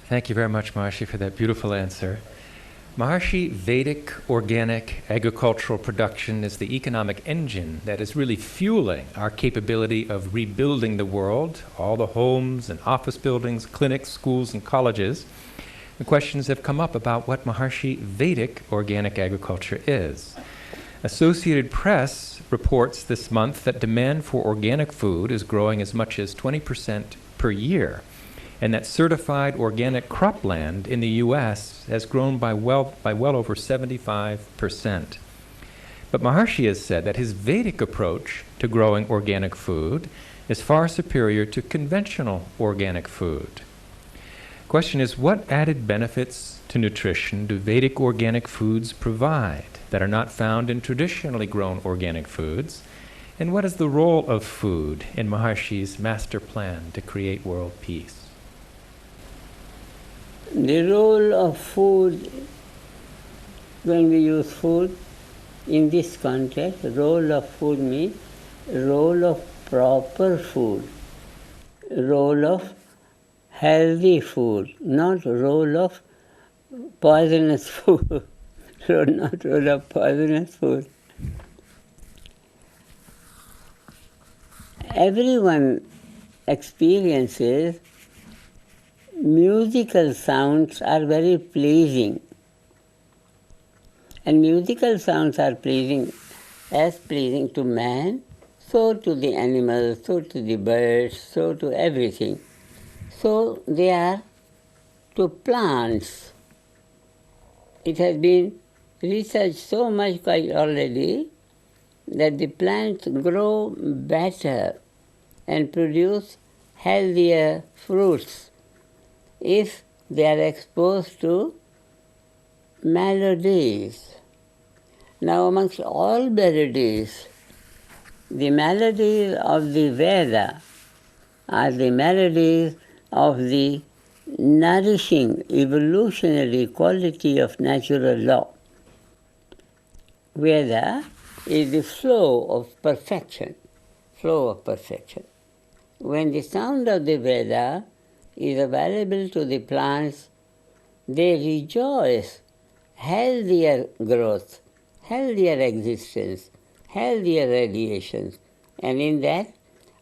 Thank you very much, Maharishi, for that beautiful answer. Maharishi, Vedic organic agricultural production is the economic engine that is really fueling our capability of rebuilding the world, all the homes and office buildings, clinics, schools, and colleges. The questions have come up about what Maharishi Vedic Organic Agriculture is. Associated Press reports this month that demand for organic food is growing as much as 20% per year, and that certified organic cropland in the U.S. has grown by well over 75%. But Maharishi has said that his Vedic approach to growing organic food is far superior to conventional organic food. Question is, what added benefits to nutrition do Vedic organic foods provide that are not found in traditionally grown organic foods? And what is the role of food in Maharishi's master plan to create world peace? The role of food, when we use food in this context, role of food means role of proper food, role of healthy food, not role of poisonous food, not role of poisonous food. Everyone experiences musical sounds are very pleasing. And musical sounds are pleasing, as pleasing to man, so to the animals, so to the birds, so to everything. So they are to plants. It has been researched so much quite already that the plants grow better and produce healthier fruits if they are exposed to melodies. Now, amongst all melodies, the melodies of the Veda are the melodies of the nourishing, evolutionary quality of natural law. Veda is the flow of perfection, When the sound of the Veda is available to the plants, they rejoice healthier growth, healthier existence, healthier radiations. And in that,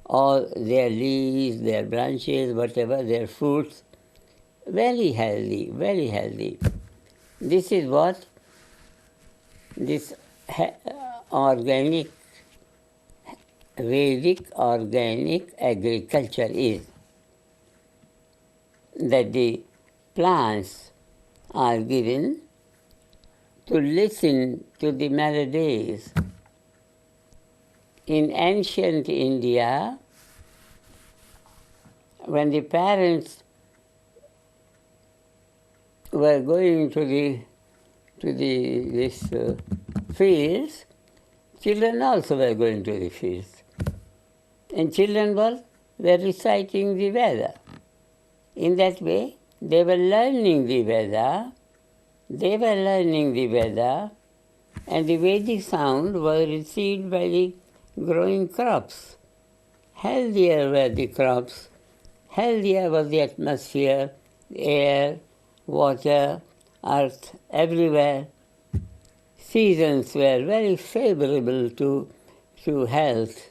all their leaves, their branches, whatever, their fruits, very healthy, very healthy. This is what this organic, Vedic organic agriculture is. That the plants are given to listen to the melodies. In ancient India, when the parents were going to these fields, children also were going to the fields. And children were reciting the Veda. In that way, they were learning the Veda, and the Vedic sound was received by the growing crops. Healthier were the crops, healthier was the atmosphere, air, water, earth, everywhere. Seasons were very favorable to health.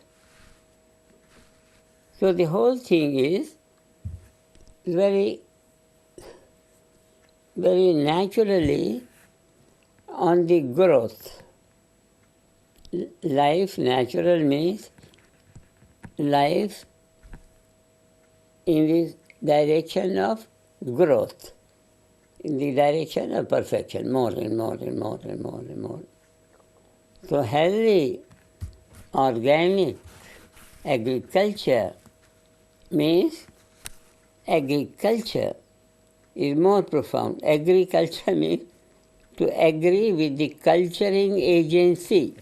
So the whole thing is very, very naturally on the growth. Life, natural means life in the direction of growth, in the direction of perfection, more and more and more and more and more. So healthy, organic agriculture means agriculture is more profound. Agriculture means to agree with the culturing agency.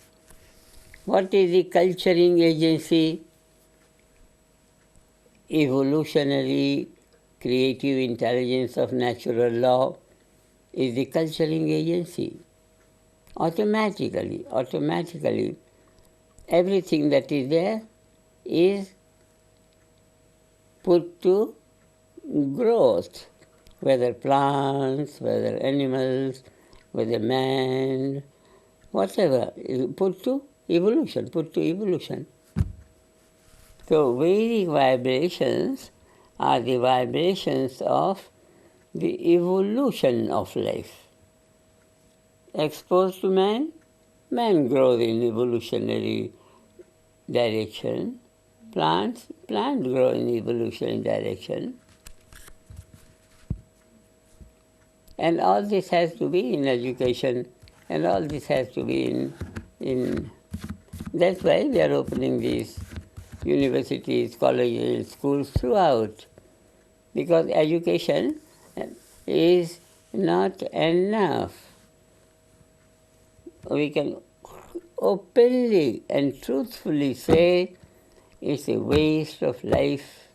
What is the culturing agency? Evolutionary, creative intelligence of natural law is the culturing agency. Automatically, everything that is there is put to growth, whether plants, whether animals, whether man, whatever, put to evolution. So Vedic vibrations are the vibrations of the evolution of life. Exposed to man, man grows in evolutionary direction. Plants grow in evolutionary direction. And all this has to be in education, and all this has to be in that's why we are opening these universities, colleges, schools throughout. Because education is not enough. We can openly and truthfully say it's a waste of life.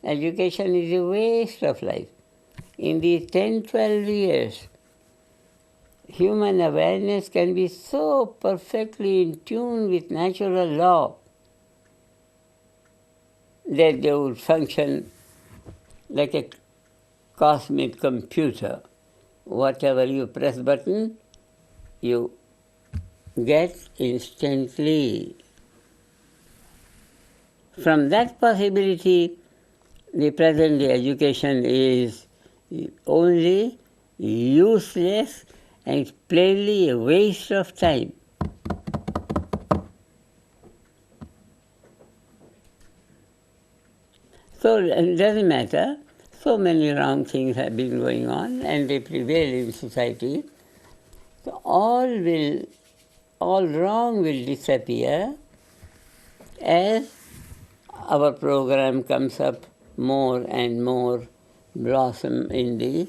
Education is a waste of life. In these 10, 12 years, human awareness can be so perfectly in tune with natural law that they would function like a cosmic computer. Whatever you press button, you get instantly. From that possibility, the present day education is only useless and plainly a waste of time. So it doesn't matter. So many wrong things have been going on and they prevail in society. So all wrong will disappear as our program comes up more and more, blossom in the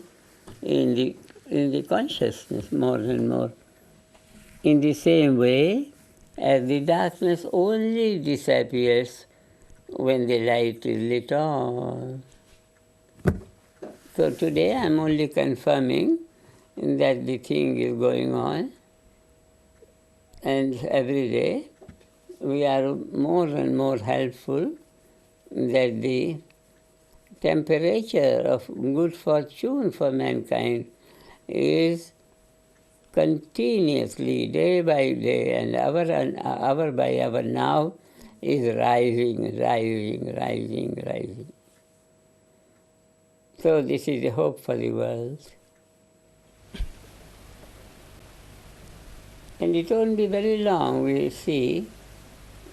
consciousness more and more. In the same way as the darkness only disappears when the light is lit on. So today I'm only confirming that the thing is going on, and every day we are more and more helpful that the temperature of good fortune for mankind is continuously, day by day and hour by hour now, is rising. So this is a hope for the world. And it won't be very long, we will see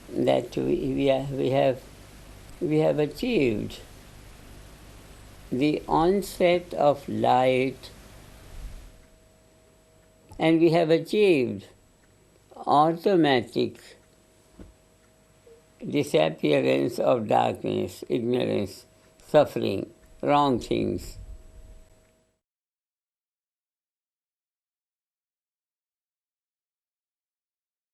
that we have achieved the onset of light, and we have achieved automatic disappearance of darkness, ignorance, suffering, wrong things.